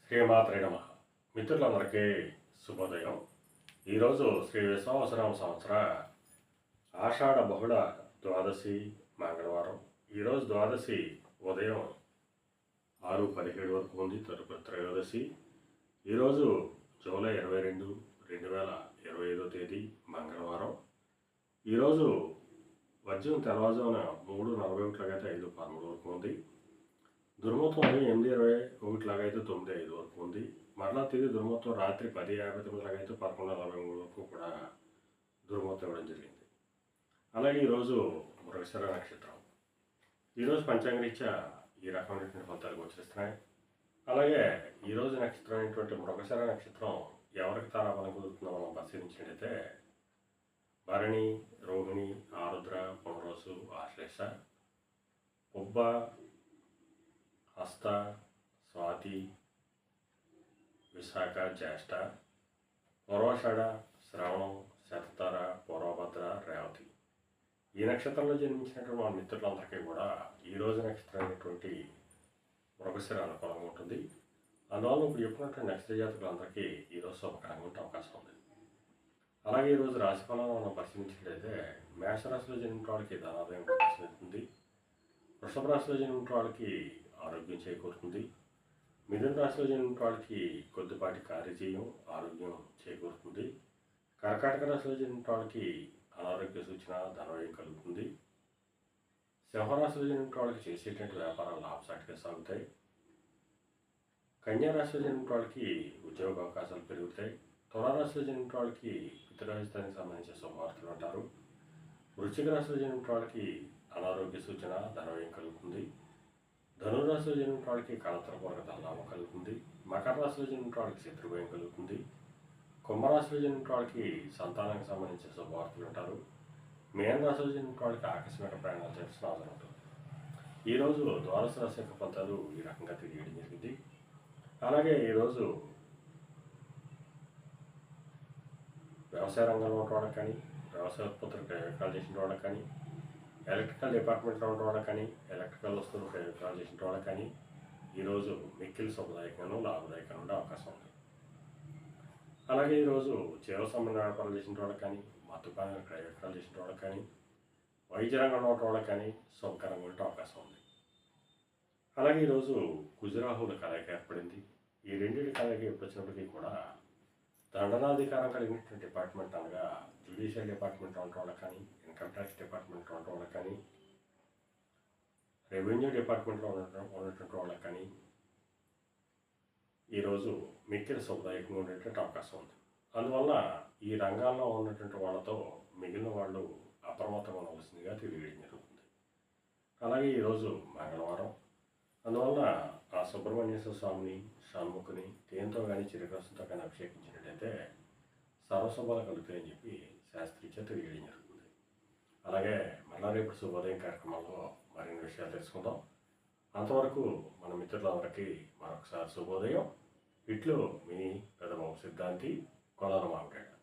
శ్రీమాత్రే నమః. మిత్రులందరికీ శుభోదయం. ఈరోజు శ్రీ విశ్వావసనామ సంవత్సర ఆషాఢ బహుళ ద్వాదశి మంగళవారం. ఈరోజు ద్వాదశి ఉదయం 6:17 వరకు ఉంది. తదుపరి త్రయోదశి ఈరోజు జూలై 22, 2025 తేదీ మంగళవారం. ఈరోజు వర్జం తెల్లవారుజామున 3:41 5:13 వరకు ఉంది. దుర్ముహూర్తం 8:21 9:05 వరకు ఉంది. మరలా తిరిగి దుర్ముహూర్తం రాత్రి 10:59 11:43 వరకు కూడా దుర్ముహూర్తం ఇవ్వడం జరిగింది. అలాగే ఈరోజు మృగశిర నక్షత్రం. ఈరోజు పంచాంగరీత్యా ఈ రకమైనటువంటి ఫలితాలు గోచరిస్తున్నాయి. అలాగే ఈరోజు నక్షత్రం అయినటువంటి మృగశిర నక్షత్రం ఎవరికి తారాబలం కుదురుతుందో మనం పరిశీలించినట్లయితే భరణి, రోహిణి, ఆరుద్ర, పునరోసు, ఆశ్లేష, పుబ్బ, హస్త, స్వాతి, విశాఖ, జ్యేష్ఠ, పూర్వాషాఢ, శ్రవణం, శతతార, పూర్వభద్ర, రేవతి. ఈ నక్షత్రంలో జన్మించినటువంటి మన మిత్రులందరికీ కూడా ఈరోజు నక్షత్రం అయినటువంటి మృగశిర అనుకూలంగా ఉంటుంది. అందువల్ల ఇప్పుడు చెప్పినటువంటి నక్షత్ర జాతకులందరికీ ఈరోజు శుభకరంగా ఉండే అవకాశం ఉంది. అలాగే ఈరోజు రాశిఫలాలను మనం పరిశీలించినట్లయితే మేషరాశిలో జన్మించిన వాళ్ళకి ధనాదాయం ప్రదర్శిస్తుంది. వృషభ రాశిలో జన్మించిన వాళ్ళకి ఆరోగ్యం చేకూరుతుంది. మిథున రాశిలో జన్మించిన వాళ్ళకి కొద్దిపాటి కార్యజయం, ఆరోగ్యం చేకూరుతుంది. కర్కాటక రాశిలో జన్మించిన వాళ్ళకి అనారోగ్య సూచన, ధనవ్యయం కలుగుతుంది. సింహరాశిలో జన్మించిన వాళ్ళకి చేసేటువంటి వ్యాపారాలు లాభసాటిగా సాగుతాయి. కన్యా రాశిలో జన్మించిన వాళ్ళకి ఉద్యోగ అవకాశాలు పెరుగుతాయి. తులారాశిలో జన్మించిన వాళ్ళకి పితృరాజధానికి సంబంధించిన శుభవార్తలు అంటారు. వృశ్చిక రాశిలో జన్మించిన వాళ్ళకి అనారోగ్య సూచన, ధనవ్యయం కలుగుతుంది. ధనురాశిలో జన్మించిన వాళ్ళకి కళతరపూర్వక ధనలాభం కలుగుతుంది. మకర రాశిలో జన్మించిన వాళ్ళకి శత్రుభయం కలుగుతుంది. కుంభరాశిలో జన్మించిన వాళ్ళకి సంతానానికి సంబంధించిన శుభవార్తలు అంటారు. మేన రాశిలో జన్మించిన వాళ్ళకి ఆకస్మిక ప్రయాణాలు చేసిన అవసరం ఉంటుంది. ఈరోజు ద్వాదశ రాశి యొక్క ఫలితాలు ఈ రకంగా తెలియడం జరిగింది. అలాగే ఈరోజు వ్యవసాయ రంగంలో ఉన్న వాళ్ళకి కానీ, వ్యవసాయ ఉత్పత్తులు ప్రయోగాలు చేసిన వాళ్ళకి కానీ, ఎలక్ట్రికల్ డిపార్ట్మెంట్లో ఉన్న వాళ్ళకి కానీ, ఎలక్ట్రికల్ వస్తువులు ప్రయోగాలు చేసిన వాళ్ళకి కానీ ఈరోజు మిక్కిలి శుభదాయకంగా లాభదాయకంగా ఉండే అవకాశం ఉంది. అలాగే ఈరోజు జీవ సంబంధ వ్యాపారాలు చేసిన వాళ్ళకి కానీ, మత్తుపాన ప్రయోగాలు చేసిన వాళ్ళకి కానీ, వైద్య రంగంలో ఉన్న వాళ్ళకి కానీ శుభకరంగా ఉండే అవకాశం ఉంది. అలాగే ఈరోజు కుజరాహుల కలయిక ఏర్పడింది. ఈ రెండింటి కలయిక ఎప్పుడు వచ్చినప్పటికీ కూడా దండనాధికారం కలిగినటువంటి డిపార్ట్మెంట్ అనగా జ్యుడిషియల్ డిపార్ట్మెంట్లో ఉన్న వాళ్ళకి కానీ, ఇన్కమ్ ట్యాక్స్ డిపార్ట్మెంట్లో ఉన్న వాళ్ళకి కానీ, రెవెన్యూ డిపార్ట్మెంట్లో ఉన్నటువంటి వాళ్ళకి కానీ ఈరోజు మిక్కిలి శుభదాయకంగా ఉండేటువంటి అవకాశం ఉంది. అందువల్ల ఈ రంగాల్లో ఉన్నటువంటి వాళ్ళతో మిగిలిన వాళ్ళు అప్రమత్తంగా ఉండవలసిందిగా తెలియజేయడం జరుగుతుంది. అలాగే ఈరోజు మంగళవారం. అందువల్ల ఆ సుబ్రహ్మణ్యేశ్వర స్వామిని, షణ్ముఖుని తేనెతో కానీ చిరకరసంతో కానీ అభిషేకించినట్టయితే సర్వశుభాలు కలుగుతాయని చెప్పి శాస్త్రీయ తెలియజేయడం జరుగుతుంది. అలాగే మళ్ళా రేపు శుభోదయం కార్యక్రమంలో మరిన్ని విషయాలు తెలుసుకుందాం. అంతవరకు మన మిత్రులందరికీ మరొకసారి శుభోదయం. ఇట్లు మీ పెదబాబు సిద్ధాంతి, కొలాల మామిడాడు.